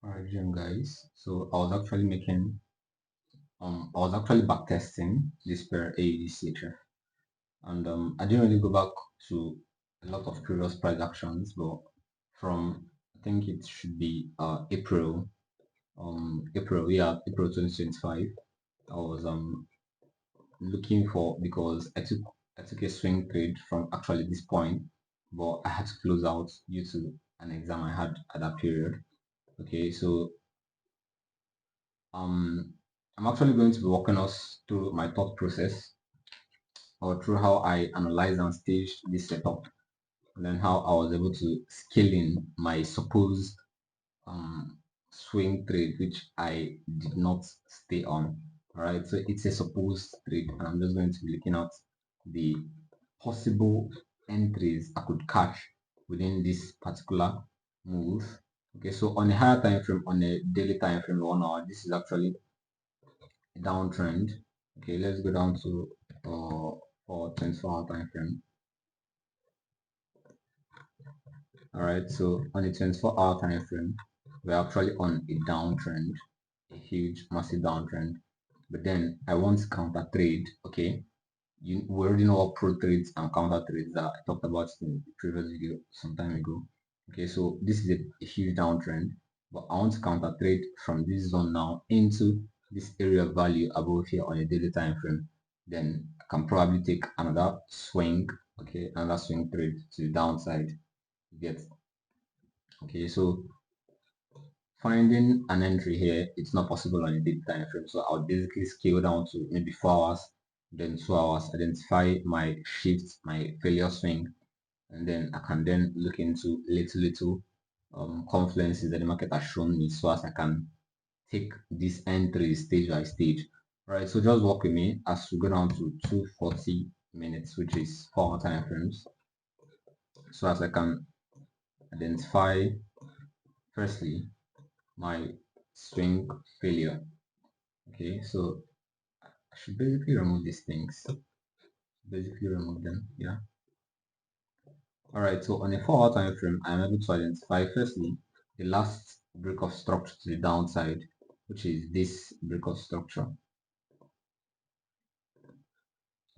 Alright, guys. So I was actually back testing this pair AUD and I didn't really go back to a lot of previous price actions, but from I think it should be April 2025. I was looking for because I took a swing trade from actually this point, but I had to close out due to an exam I had at that period. Okay, so I'm actually going to be walking us through my thought process or through how I analyze and stage this setup, and then how I was able to scale in my supposed um, swing trade, which I did not stay on. All right, so it's a supposed trade, and I'm just going to be looking at the possible entries I could catch within this particular move. Okay, so on a higher time frame, on a daily time frame, 1 hour, this is actually a downtrend. Okay, let's go down to for 24-hour time frame. All right, so on the 24-hour time frame, we're actually on a downtrend, a huge, massive downtrend. But then I want to counter trade. Okay, we already know what pro trades and counter trades are. I talked about it in the previous video some time ago. Okay, so this is a huge downtrend, but I want to counter trade from this zone now into this area of value above here on a daily time frame. Then I can probably take another swing, okay, another swing trade to the downside. Get okay, so finding an entry here, it's not possible on a daily time frame. So I'll basically scale down to maybe 4 hours, then 2 hours, identify my shifts, my failure swing, and then I can then look into little confluences that the market has shown me so as I can take this entry stage by stage. Right, so just walk with me as we go down to 240 minutes, which is 4 time frames, so as I can identify firstly my swing failure. Okay, so I should basically remove these things. Basically remove them. Yeah. Alright, so on a 4 hour time frame, I'm able to identify firstly the last break of structure to the downside, which is this break of structure.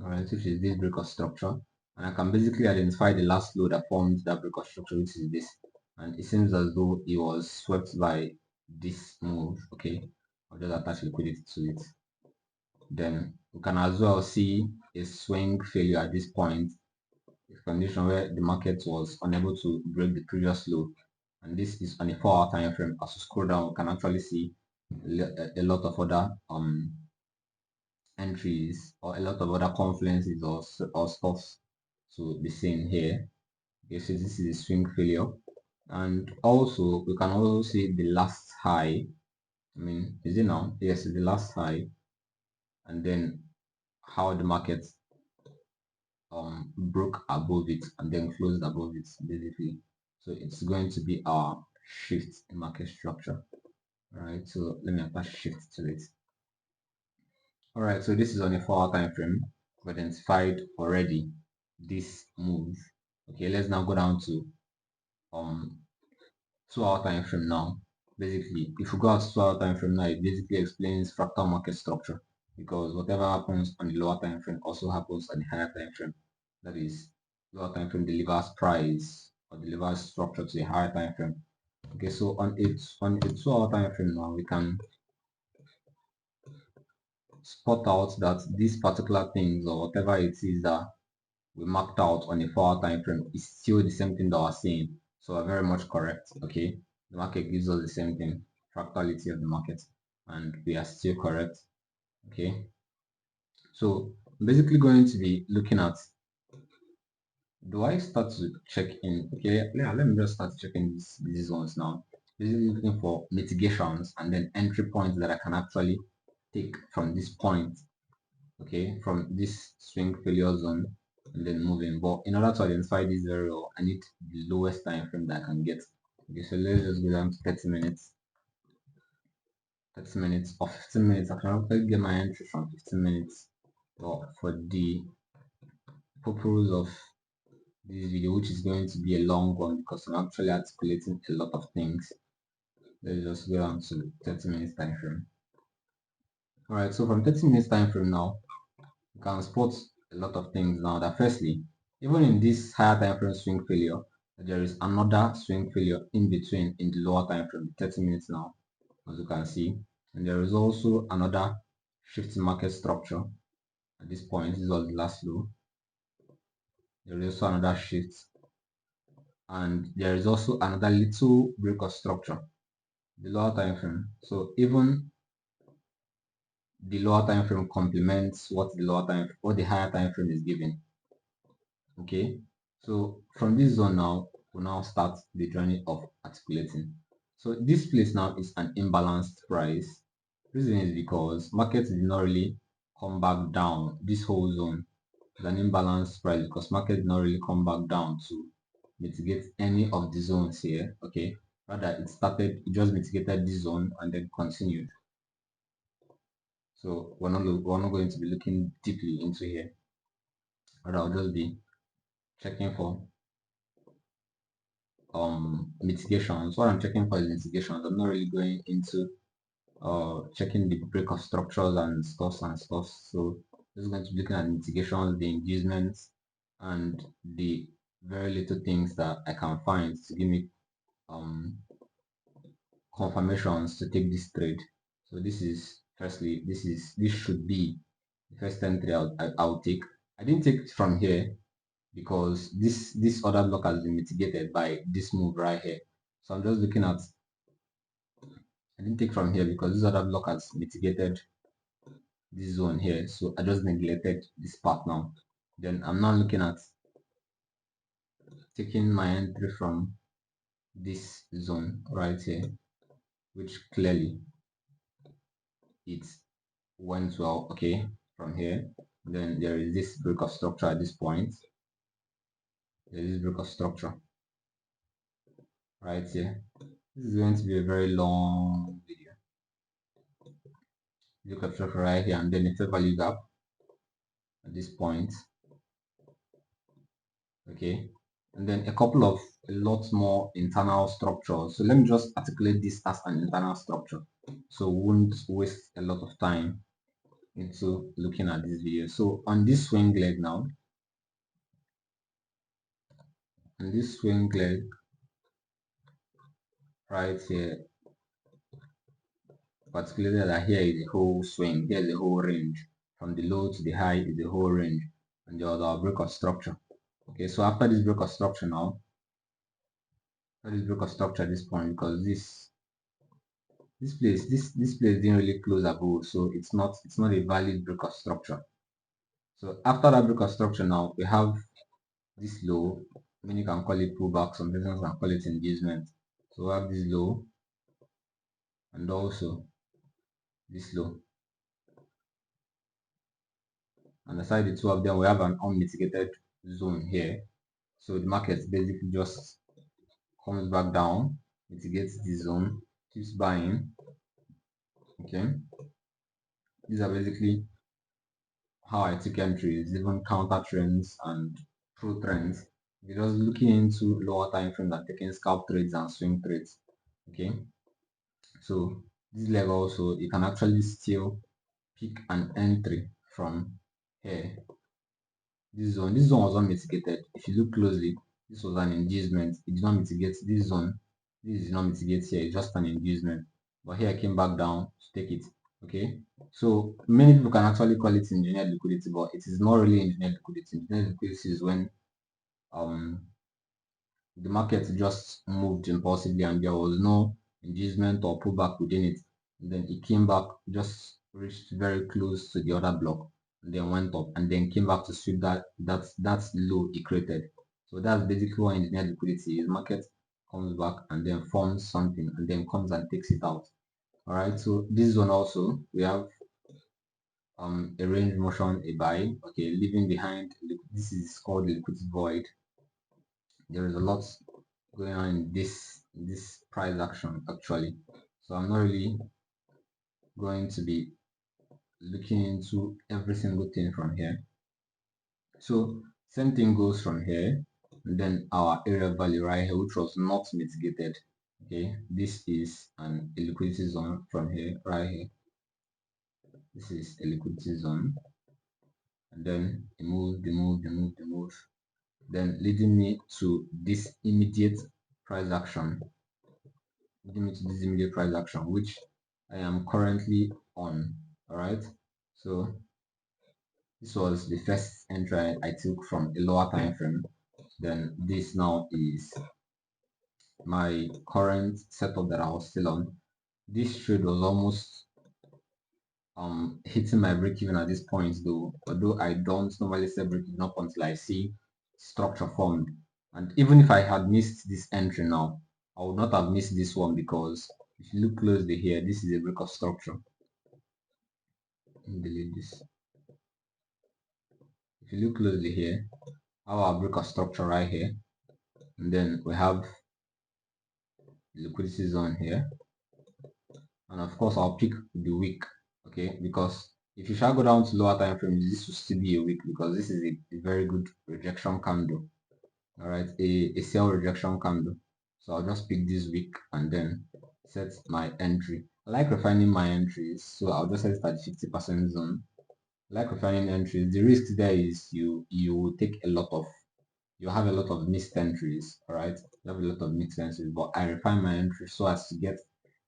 Alright, which is this break of structure. And I can basically identify the last low that formed that break of structure, which is this. And it seems as though it was swept by this move. Okay, I'll just attach liquidity to it. Then we can as well see a swing failure at this point, a condition where the market was unable to break the previous low, and this is on a 4 hour time frame. As we scroll down, we can actually see a lot of other entries or a lot of other confluences or stuff to be seen here. Okay, so this is a swing failure, and also we can also see the last high. I mean, is it now? Yes, it's the last high, and then how the market broke above it and then closed above it basically. So it's going to be our shift in market structure. All right, so let me attach shift to it. All right, so this is on a 4 hour time frame. We've identified already this move. Okay, let's now go down to 2 hour time frame now. Basically, if we go out to 2 hour time frame now, it basically explains fractal market structure, because whatever happens on the lower time frame also happens on the higher time frame. That is, lower time frame delivers price or delivers structure to the higher time frame. Okay, so on a 2 hour time frame now, we can spot out that these particular things or whatever it is that we marked out on a 4 hour time frame is still the same thing that we're seeing. So we're very much correct. Okay, the market gives us the same thing, fractality of the market, and we are still correct. Okay, so I'm basically going to be looking at, do I start to check in? Okay, yeah, let me just start checking these ones now. Basically looking for mitigations and then entry points that I can actually take from this point, okay, from this swing failure zone, and then moving. But in order to identify this very well, I need the lowest time frame that I can get. Okay, so let's just go down to 30 minutes. 30 minutes or 15 minutes. I can actually get my entry from 15 minutes. But for the purpose of this video, which is going to be a long one because I'm actually articulating a lot of things, Let's just go down to 30 minutes time frame. All right, so from 30 minutes time frame now, you can spot a lot of things now. That firstly, even in this higher time frame swing failure, there is another swing failure in between in the lower time frame, 30 minutes now, as you can see. And there is also another shift in market structure at this point. This was the last low. There is also another shift, and there is also another little break of structure, the lower time frame. So even the lower time frame complements what the higher time frame is giving. Okay, so from this zone now, we'll now start the journey of articulating. So this place now is an imbalanced price. Reason is because market did not really come back down. This whole zone is an imbalanced price because market did not really come back down to mitigate any of the zones here. Okay, rather it just mitigated this zone and then continued. So we're not going to be looking deeply into here. Rather, I'll just be checking for mitigations. What I'm checking for is mitigations. I'm not really going into checking the break of structures and stuff. So just going to be looking at mitigations, the inducements, and the very little things that I can find to give me confirmations to take this trade. So this is firstly, this should be the first entry I'll take. I didn't take it from here because this other block has been mitigated by this move right here. So I'm just looking at, I didn't take from here because this other block has mitigated this zone here. So I just neglected this part now. Then I'm now looking at taking my entry from this zone right here, which clearly it went well. Okay, from here. Then there is this break of structure at this point. There is this break of structure right here. This is going to be a very long video. Look at structure right here, and then a fair value gap at this point. Okay, and then a lot more internal structures. So let me just articulate this as an internal structure, so we won't waste a lot of time into looking at this video. So on this swing leg now, on this swing leg right here, particularly that here is a whole swing, here's a whole range. From the low to the high is the whole range, and there was our break of structure. Okay, so after this break of structure now, after this break of structure at this point, because this place didn't really close above, so it's not a valid break of structure. So after that break of structure now, we have this low, many can call it pullback, some persons can call it inducement. So we have this low and also this low. And aside the two of them, we have an unmitigated zone here. So the market basically just comes back down, mitigates the zone, keeps buying. Okay, these are basically how I take entries, even counter trends and pro trends. You're just looking into lower time frames and taking scalp trades and swing trades. Okay, so this level also you can actually still pick an entry from here. This zone was not mitigated. If you look closely, this was an inducement. It did not mitigate this zone. This did not mitigate here. It's just an inducement. But here I came back down to take it. Okay. So many people can actually call it engineered liquidity, but it is not really engineered liquidity. Engineered liquidity is when um the market just moved impulsively and there was no inducement or pullback within it. And then it came back, just reached very close to the other block, and then went up, and then came back to sweep that's low it created. So that's basically what engineered liquidity is. Market comes back and then forms something and then comes and takes it out. All right. So this one also we have a range motion, a buy. Okay, leaving behind. This is called the liquidity void. There is a lot going on in this price action actually, so I'm not really going to be looking into every single thing from here. So same thing goes from here, and then our area value right here, which was not mitigated, Okay, this is a liquidity zone from here, right here. This is a liquidity zone, and then the move, then leading me to this immediate price action, which I am currently on. All right, so this was the first entry I took from a lower time frame. Then this now is my current setup that I was still on. This trade was almost hitting my break even at this point, though, although I don't normally set break even up until I see structure formed. And even if I had missed this entry now, I would not have missed this one, because if you look closely here, this is a break of structure. Let me delete this. If you look closely here, our break of structure right here, and then we have the liquidity zone here, and of course I'll pick the week, okay, because if you shall go down to lower time frames, this will still be a week, because this is a very good rejection candle. All right, a sell rejection candle. So I'll just pick this week and then set my entry. I like refining my entries, so I'll just set it at 50% zone. I like refining entries. The risk there is you will take a lot of, you have a lot of missed entries. All right, you have a lot of mixed entries, but I refine my entry so as to get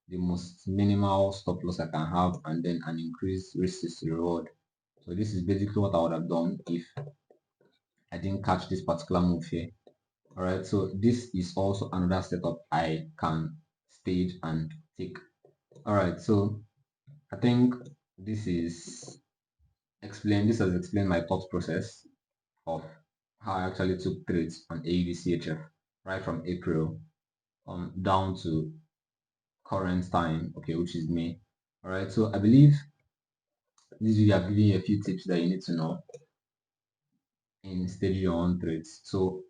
the most minimal stop loss I can have, and then an increased risk to reward. So this is basically what I would have done if I didn't catch this particular move here. All right, so this is also another setup I can stage and take. All right, so I think this is this has explained my thought process of how I actually took trades on AUDCHF right from April down to current time, okay, which is May. All right, so I believe this video I've given you a few tips that you need to know in staging your own trades. So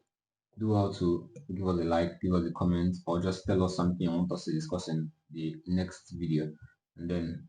do well to give us a like, give us a comment, or just tell us something you want us to discuss in the next video, and then